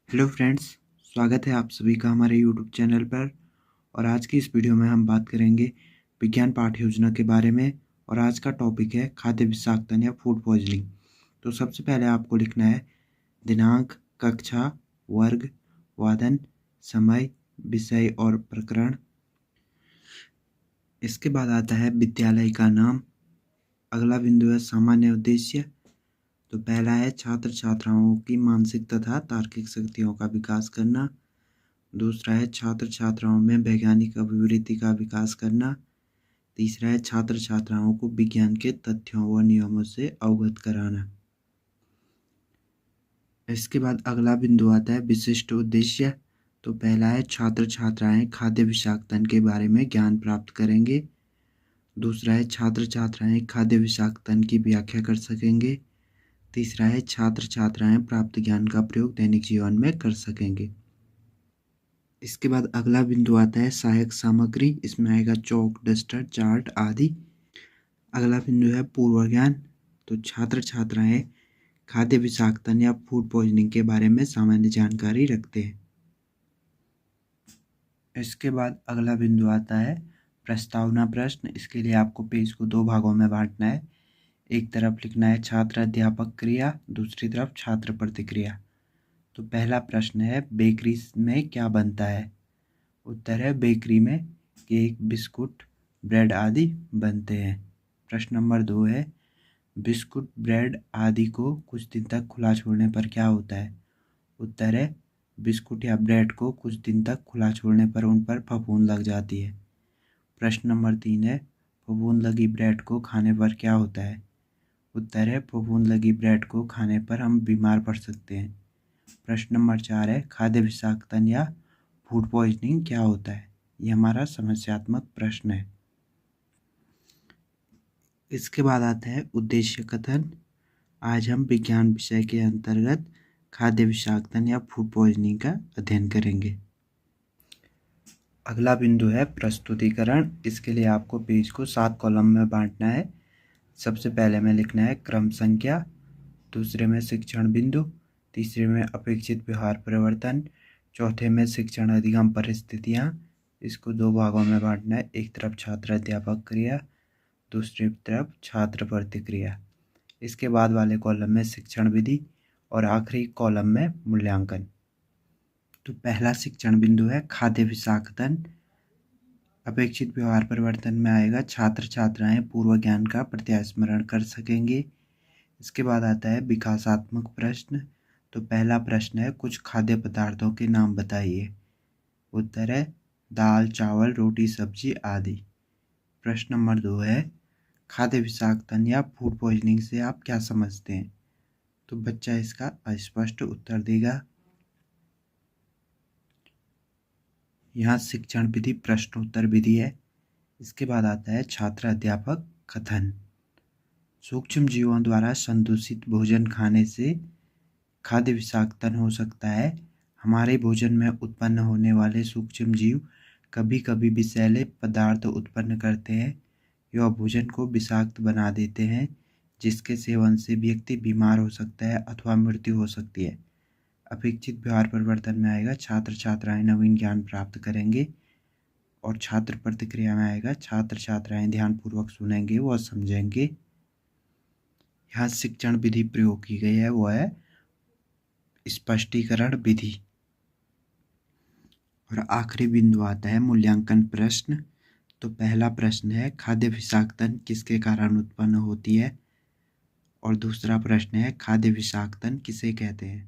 Hello friends, स्वागत है आप सभी का हमारे यूट्यूब चैनल पर। और आज की इस वीडियो में हम बात करेंगे विज्ञान पाठ्य योजना के बारे में। और आज का टॉपिक है खाद्य विषाक्तन या फूड पॉइजनिंग। तो सबसे पहले आपको लिखना है दिनांक, कक्षा, वर्ग, वादन, समय, विषय और प्रकरण। इसके बाद आता है विद्यालय का नाम। अगला बिंदु है सामान्य उद्देश्य। तो पहला है छात्र छात्राओं की मानसिक तथा तार्किक शक्तियों का विकास करना। दूसरा है छात्र छात्राओं में वैज्ञानिक अभिवृत्ति का विकास करना। तीसरा है छात्र छात्राओं को विज्ञान के तथ्यों व नियमों से अवगत कराना। इसके बाद अगला बिंदु आता है विशिष्ट उद्देश्य। तो पहला है छात्र छात्राएं खाद्य विषाक्तन के बारे में ज्ञान प्राप्त करेंगे। दूसरा है छात्र छात्राएं खाद्य विषाक्तन की व्याख्या कर सकेंगे। तीसरा है छात्र छात्राएं प्राप्त ज्ञान का प्रयोग दैनिक जीवन में कर सकेंगे। इसके बाद अगला बिंदु आता है सहायक सामग्री। इसमें आएगा चौक, डस्टर, चार्ट आदि। अगला बिंदु है पूर्व ज्ञान। तो छात्र छात्राएं खाद्य विषाक्तन या फूड पॉइजनिंग के बारे में सामान्य जानकारी रखते हैं। इसके बाद अगला बिंदु आता है प्रस्तावना प्रश्न। इसके लिए आपको पेज को दो भागों में बांटना है। एक तरफ लिखना है छात्र अध्यापक क्रिया, दूसरी तरफ छात्र प्रतिक्रिया। तो पहला प्रश्न है बेकरी में क्या बनता है। उत्तर है बेकरी में केक, बिस्कुट, ब्रेड आदि बनते हैं। प्रश्न नंबर 2 है बिस्कुट, ब्रेड आदि को कुछ दिन तक खुला छोड़ने पर क्या होता है। उत्तर है बिस्कुट या ब्रेड को कुछ दिन तक खुला छोड़ने पर उन पर फफूंद लग जाती है। प्रश्न नंबर 3 है फफूंद लगी ब्रेड को खाने पर क्या होता है। उत्तर है फफूंद लगी ब्रेड को खाने पर हम बीमार पड़ सकते हैं। प्रश्न नंबर 4 है खाद्य विषाक्तन या फूड पॉइजनिंग क्या होता है। ये हमारा समस्यात्मक प्रश्न है। इसके बाद आता है उद्देश्य कथन। आज हम विज्ञान विषय के अंतर्गत खाद्य विषाक्तन या फूड पॉइजनिंग का अध्ययन करेंगे। अगला बिंदु है प्रस्तुतिकरण। इसके लिए आपको पेज को 7 कॉलम में बांटना है। सबसे पहले में लिखना है क्रम संख्या, दूसरे में शिक्षण बिंदु, तीसरे में अपेक्षित व्यवहार परिवर्तन, चौथे में शिक्षण अधिगम परिस्थितियाँ। इसको दो भागों में बांटना है। एक तरफ छात्र अध्यापक क्रिया, दूसरी तरफ छात्र प्रतिक्रिया। इसके बाद वाले कॉलम में शिक्षण विधि और आखिरी कॉलम में मूल्यांकन। तो पहला शिक्षण बिंदु है खाद्य विषाक्तन। अपेक्षित व्यवहार परिवर्तन में आएगा छात्र छात्राएं पूर्व ज्ञान का प्रत्यास्मरण कर सकेंगे। इसके बाद आता है विकासात्मक प्रश्न। तो पहला प्रश्न है कुछ खाद्य पदार्थों के नाम बताइए। उत्तर है दाल, चावल, रोटी, सब्जी आदि। प्रश्न नंबर 2 है खाद्य विषाक्तन या फूड पॉइजनिंग से आप क्या समझते हैं। तो बच्चा इसका अस्पष्ट उत्तर देगा। यहाँ शिक्षण विधि प्रश्नोत्तर विधि है। इसके बाद आता है छात्र अध्यापक कथन। सूक्ष्म जीवों द्वारा संदूषित भोजन खाने से खाद्य विषाक्तन हो सकता है। हमारे भोजन में उत्पन्न होने वाले सूक्ष्म जीव कभी कभी विषैले पदार्थ उत्पन्न करते हैं। यह भोजन को विषाक्त बना देते हैं, जिसके सेवन से व्यक्ति बीमार हो सकता है अथवा मृत्यु हो सकती है। अपेक्षित व्यवहार परिवर्तन में आएगा छात्र छात्राएं नवीन ज्ञान प्राप्त करेंगे। और छात्र प्रतिक्रिया में आएगा छात्र छात्राएं ध्यानपूर्वक सुनेंगे व समझेंगे। यहाँ शिक्षण विधि प्रयोग की गई है वो है स्पष्टीकरण विधि। और आखिरी बिंदु आता है मूल्यांकन प्रश्न। तो पहला प्रश्न है खाद्य विषाक्तन किसके कारण उत्पन्न होती है। और दूसरा प्रश्न है खाद्य विषाक्तन किसे कहते हैं।